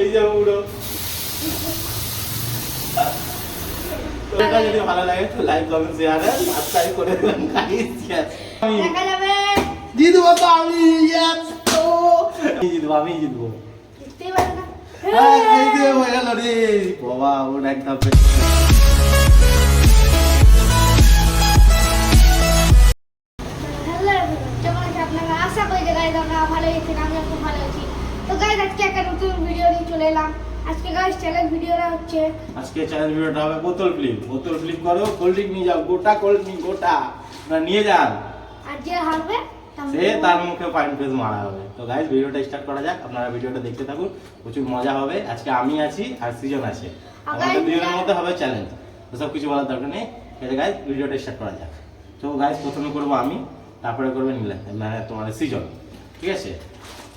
এই যে পুরো এটা যদি ভালো লাগে তো লাইক কমেন্ট শেয়ার আর সাবস্ক্রাইব করে দেবেন গাইস। দেখা যাবে জিতবো তো আমি। ইয়েস তো আমি জিতবো জিততেই পারে না। এই যে হয়ে গেল রে বাবা ওর এক ধাপে। হ্যালো কেমন আছেন আপনারা? আশা করি যে গাইজ আপনারা ভালো আছেন, আমিও খুব ভালো আছি। তো গাইজ আজকে একটা নতুন ভিডিও নিয়ে চলে এলাম। আজকে গাইজ চ্যালেঞ্জ ভিডিওটা হচ্ছে, আজকে চ্যালেঞ্জ ভিডিওটা হবে বোতল ফ্লিপ করো, কোল্ড ড্রিঙ্ক নিয়ে যাও, গোটা কোল্ড ড্রিঙ্ক গোটা আপনারা নিয়ে যান, আর যে হারবে সে তার মুখে ফাইন ফেস মারা হবে। তো গাইজ ভিডিওটা স্টার্ট করা যাক, আপনারা ভিডিওটা দেখতে থাকুন, প্রচুর মজা হবে। আজকে আমি আছি আর সৃজন আছে, আমাদের দুজনের মধ্যে হবে চ্যালেঞ্জ। তো সব কিছু বলার দরকার নেই, এই গাইজ ভিডিওটা স্টার্ট করা যাক। তো গাইজ প্রথমে করবো আমি, তারপরে করবে নীলা, মানে তোমার সৃজন, ঠিক আছে?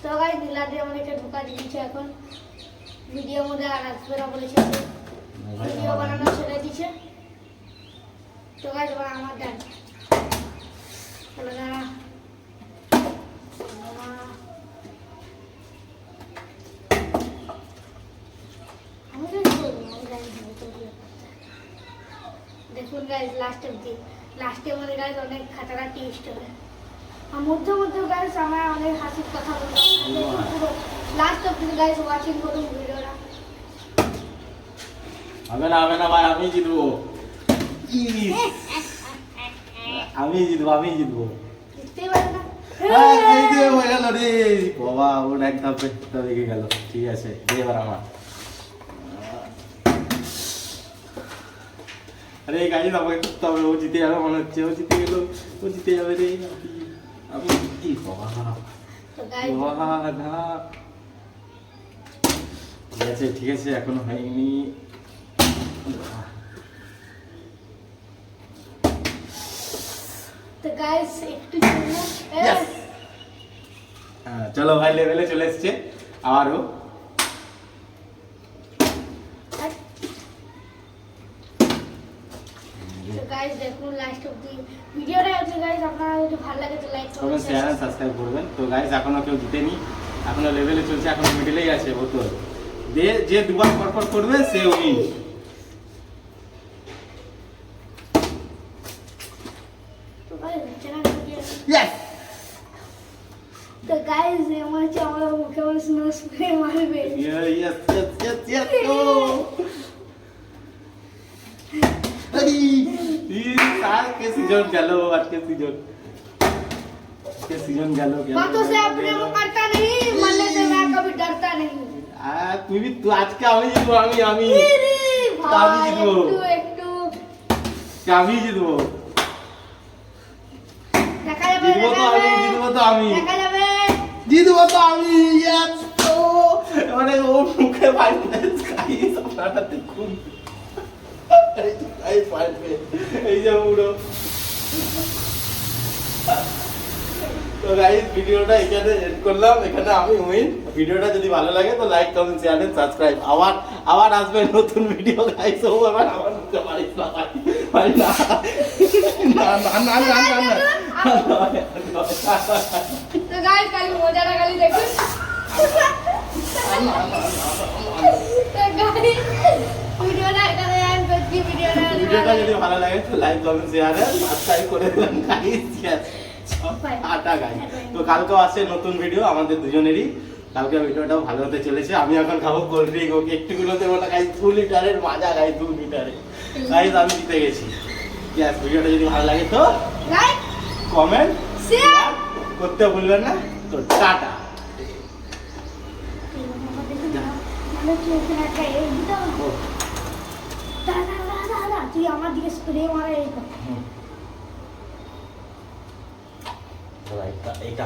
তো গাইজ নীলাদি আমাদেরকে ঢোকা দিয়েছে, এখন ভিডিওর মধ্যে আর আসবে না বলেছে, ভিডিও বানানো ছেড়ে দিয়েছে। তো গাইজ আমার ডান চলো দাঁড়া। দেখুন গাইজ লাস্টে আমাদের গাইজ অনেক খাতারা টেস্ট হবে, আর মধ্যে গাইজ আমার অনেক হাসির কথা বলবো। পুরো লাস্ট অব্দি গাইজ ওয়াচিং করুন ভিডিওটা। হবে না ভাই, আমি জিতবো, আমি জিতবো জিততেই পারে না। এই যে হয়ে গেল রে বাবা ওর এক ধাপে দেখে গেল। ঠিক আছে এবার আমার, আরে গাইজ আমাকে করতে হবে, ও জিতে যাবে মনে হচ্ছে, ও জিতে গেল, ও জিতে যাবে রে। আমি কি বাবা তো গাইজ বাবা না, ঠিক আছে এখনো হয়নি। তো গাইজ একটু চলো ভাই লেভেলে চলে এসছে আবারও। গাইজ দেখুন লাস্ট অব্দি ভিডিওটা আছে গাইজ, আপনারা যদি ভালো লাগে তো লাইক করবেন, করুন, শেয়ার আর সাবস্ক্রাইব করবেন। তো গাইজ এখনো কেউ জিতেনি, এখনো লেভেলে চলছে, এখনো মিডলেই আছে বোতল। যে দুবার পরপর করবে সে উইন। তো গাইজ তো গাইজ আমার হচ্ছে আমরা মুখে বলে স্নো স্প্রে মারবে। ইয়েস ও আরে আজকে সিজন গেল, बातों से अपने को करता नहीं, मरने से मैं कभी डरता नहीं। তুই আজকে আমি জিতবো, আমি আমি জিতবো, একটু আমি জিতবো, দেখা যাবে, জিতবো তো আমি দেখা যাবে, জিতবো তো আমি। ইয়েস তো মানে ও মুখে ফাইন ফেস গাইস, আপনারা দেখুন এই যে পুরো। তো গাইস ভিডিওটা এখানে এন্ড করলাম, এখানে আমি উইন। ভিডিওটা যদি ভালো লাগে তো like comment share and subscribe. আবার আসবে নতুন ভিডিও গাইস। ও আবার আমার মুখে মারিস না ভাই, না তো গাইস কালি মজাটা খালি দেখুন। তো গাইস ভিডিওটা এখানে এন্ড করছি। ভিডিওটা যদি ভালো লাগে তো like comment share and subscribe করে দেবেন গাইস। আটা গাইস, তো কালকেও আসছে নতুন ভিডিও আমাদের দুজনেরই। কালকে ভিডিওটাও ভালো হতে চলেছে। আমি এখন খাবো কোল্ড ড্রিঙ্ক, ওকে একটুগুলো দেবো না গাইস, 2 লিটারের মাজা গাইস, 2 লিটারে গাইস আমি জিতে গেছি। ইয়েস, ভিডিওটা যদি ভালো লাগে তো লাইক কমেন্ট শেয়ার করতে ভুলবেন না। তো টাটা। তুই আমার দিকে স্প্রে মারা এই এইটা